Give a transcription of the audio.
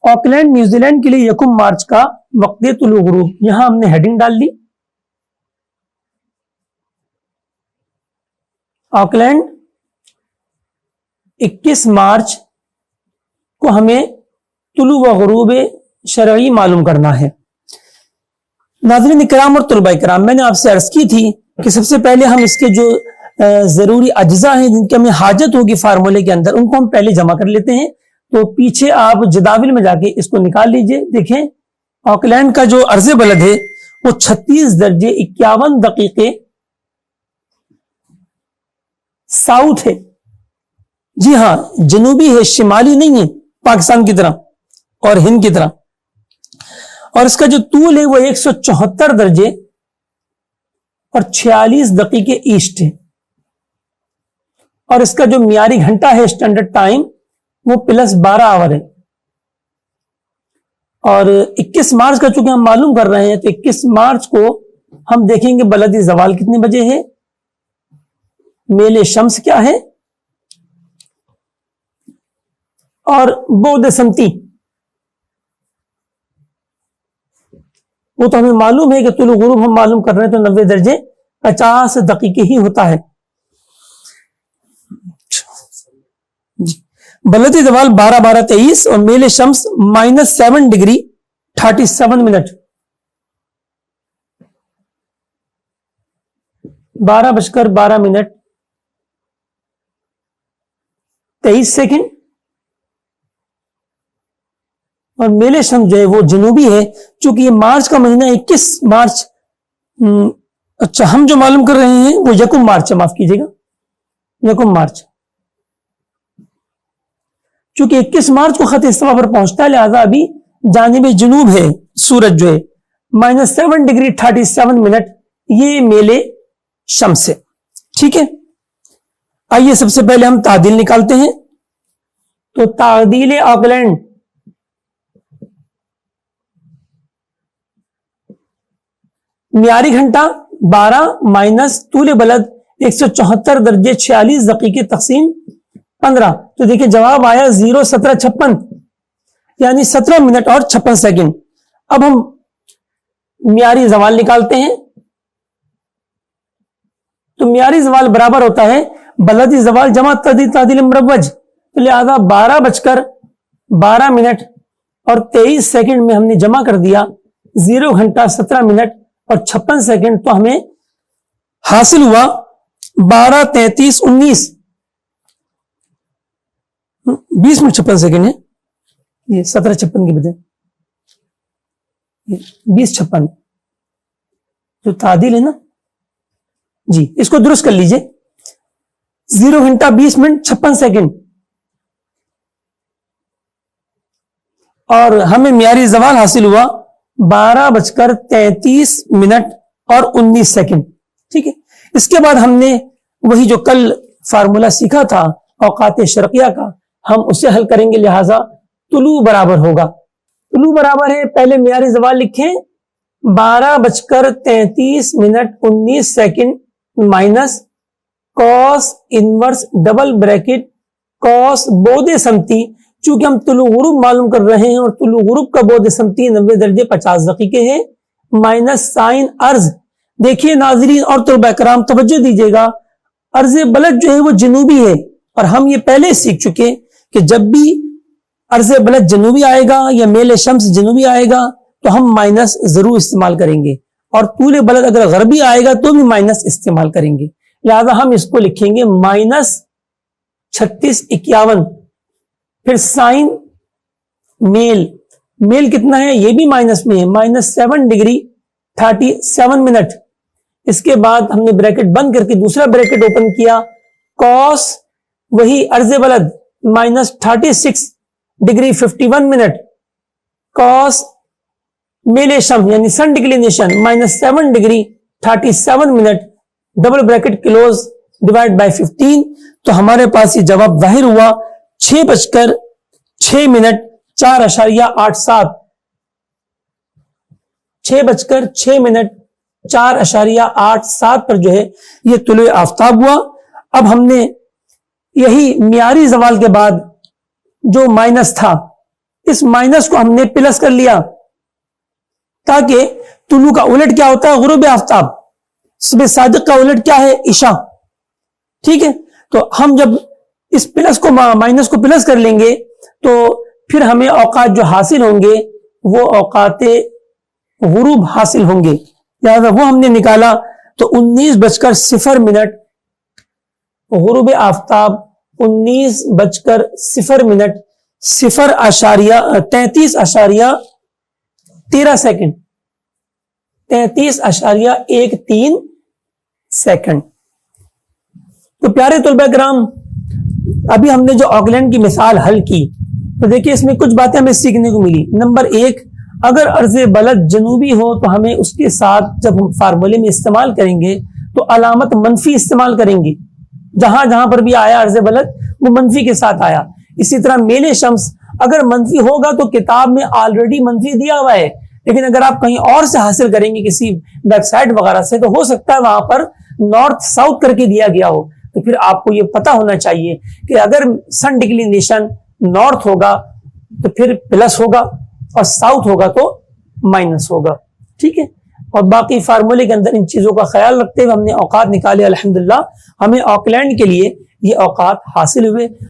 Auckland New Zealand کے لیے 1 مارچ کا وقت طلوع غروب. یہاں ہم نے ہیڈنگ ڈال دی, آکلینڈ 21 مارچ کو ہمیں طلوع و غروب شرعی معلوم کرنا ہے. ناظرین کرام اور طلباء کرام, میں نے آپ سے عرض کی تھی کہ سب سے پہلے ہم اس کے جو ضروری اجزاء ہیں جن کی ہمیں حاجت ہوگی فارمولے کے اندر, ان کو ہم پہلے جمع کر لیتے ہیں. تو پیچھے آپ جداول میں جا کے اس کو نکال لیجئے. دیکھیں آکلینڈ کا جو عرض بلد ہے وہ 36 درجے 51 دقیقے ساؤتھ ہے. جی ہاں, جنوبی ہے, شمالی نہیں ہے پاکستان کی طرح اور ہند کی طرح. اور اس کا جو طول ہے وہ 174 درجے اور 46 دقیقے ایسٹ ہے. اور اس کا جو معیاری گھنٹہ ہے اسٹینڈرڈ ٹائم وہ +12 آور ہے. اور 21 مارچ کا چونکہ ہم معلوم کر رہے ہیں تو 21 مارچ کو ہم دیکھیں گے بلدی زوال کتنے بجے ہے, میل شمس کیا ہے, اور بعد سمتی وہ تو ہمیں معلوم ہے کہ طلوع غروب ہم معلوم کر رہے ہیں تو 90 درجے 50 دقیقے ہی ہوتا ہے. بلدی زوال 12:23 اور میل شمس -7 ڈگری 37 منٹ. 12:12 23 سیکنڈ. اور میل شمس جو ہے وہ جنوبی ہے, چونکہ یہ مارچ کا مہینہ 21 مارچ, اچھا ہم جو معلوم کر رہے ہیں وہ 1 مارچ ہے, معاف کیجیے گا 1 مارچ, چونکہ 21 مارچ کو خط استوا پر پہنچتا ہے لہذا ابھی جانب جنوب ہے سورج جو ہے, -7 ڈگری 37 منٹ یہ میل شمس ہے. ٹھیک ہے, آئیے سب سے پہلے ہم تعدیل نکالتے ہیں. تو تعدیل آکلینڈ معیاری گھنٹہ 12 مائنس طول بلد 174 درجے 46 دقیقے تقسیم 15, تو دیکھیں جواب آیا 0.1756 یعنی 17 منٹ اور 56 سیکنڈ. اب ہم معیاری زوال نکالتے ہیں. تو معیاری زوال برابر ہوتا ہے بلدی زوال جمع تعدیل مروج, تو لہذا 12:12 منٹ اور 23 سیکنڈ میں ہم نے جمع کر دیا 0 گھنٹہ 17 منٹ اور 56 سیکنڈ, تو ہمیں حاصل ہوا 12:33:19 20 منٹ 56 سیکنڈ ہے, یہ 17:56 کے بجائے 20:56 جو تعدیل ہے نا. جی اس کو درست کر لیجئے, 0 گھنٹہ 20 منٹ 56 سیکنڈ اور ہمیں معیاری زوال حاصل ہوا 12:33 منٹ اور 19 سیکنڈ. ٹھیک ہے, اس کے بعد ہم نے وہی جو کل فارمولا سیکھا تھا اوقات شرقیہ کا, ہم اسے حل کریں گے. لہذا طلوع برابر ہوگا, طلوع برابر ہے, پہلے معیاری زوال لکھیں 12:33 minute 19 second minus cos inverse double bracket cos بعد سمتی, چونکہ ہم طلوع غروب معلوم کر رہے ہیں اور طلوع غروب کا بعد سمتی 90 درجے 50 دقیقے ہے, مائنس سائن ارض. دیکھیے ناظرین اور طلباء کرام توجہ دیجیے گا, ارض بلد جو ہے وہ جنوبی ہے اور ہم یہ پہلے سیکھ چکے کہ جب بھی ارض بلد جنوبی آئے گا یا میل شمس جنوبی آئے گا تو ہم مائنس ضرور استعمال کریں گے, اور طول بلد اگر غربی آئے گا تو بھی مائنس استعمال کریں گے. لہذا ہم اس کو لکھیں گے -3651. پھر سائن میل کتنا ہے, یہ بھی مائنس میں ہے, -7 ڈگری 37 منٹ. اس کے بعد ہم نے بریکٹ بند کر کے دوسرا بریکٹ اوپن کیا, کاس وہی ارض بلد -36 ڈگری 51 منٹ, کاس میل شمس یعنی sin declination -7 degree 37 minute, double bracket close divide by 15. تو ہمارے پاس یہ جواب ظاہر ہوا 6:06 4.87 6:06 پر جو ہے یہ طلوع آفتاب ہوا. اب ہم نے یہی معیاری زوال کے بعد جو مائنس تھا اس مائنس کو ہم نے پلس کر لیا تاکہ طلوع کا الٹ کیا ہوتا ہے؟ غروب آفتاب. صبح صادق کا الٹ کیا ہے؟ عشاء. ٹھیک ہے, تو ہم جب اس پلس کو مائنس کو پلس کر لیں گے تو پھر ہمیں اوقات جو حاصل ہوں گے وہ اوقات غروب حاصل ہوں گے. لہذا وہ ہم نے نکالا تو 19:0 غروب آفتاب 19:0 0.33.13 سیکنڈ 33.13 سیکنڈ. تو پیارے طلباء کرام, ابھی ہم نے جو آکلینڈ کی مثال حل کی تو دیکھیے اس میں کچھ باتیں ہمیں سیکھنے کو ملی. نمبر 1, اگر عرض بلد جنوبی ہو تو ہمیں اس کے ساتھ جب ہم فارمولے میں استعمال کریں گے تو علامت منفی استعمال کریں گے. جہاں جہاں پر بھی آیا عرض بلد وہ منفی کے ساتھ آیا. اسی طرح میل شمس اگر منفی ہوگا تو کتاب میں آلریڈی منفی دیا ہوا ہے, لیکن اگر آپ کہیں اور سے حاصل کریں گے کسی ویب سائٹ وغیرہ سے تو ہو سکتا ہے وہاں پر نارتھ ساؤتھ کر کے دیا گیا ہو. تو پھر آپ کو یہ پتا ہونا چاہیے کہ اگر سن ڈکلینیشن نارتھ ہوگا تو پھر پلس ہوگا اور ساؤتھ ہوگا تو مائنس ہوگا. ٹھیک ہے, اور باقی فارمولے کے اندر ان چیزوں کا خیال رکھتے ہوئے ہم نے اوقات نکالے. الحمدللہ ہمیں آکلینڈ کے لیے یہ اوقات حاصل ہوئے.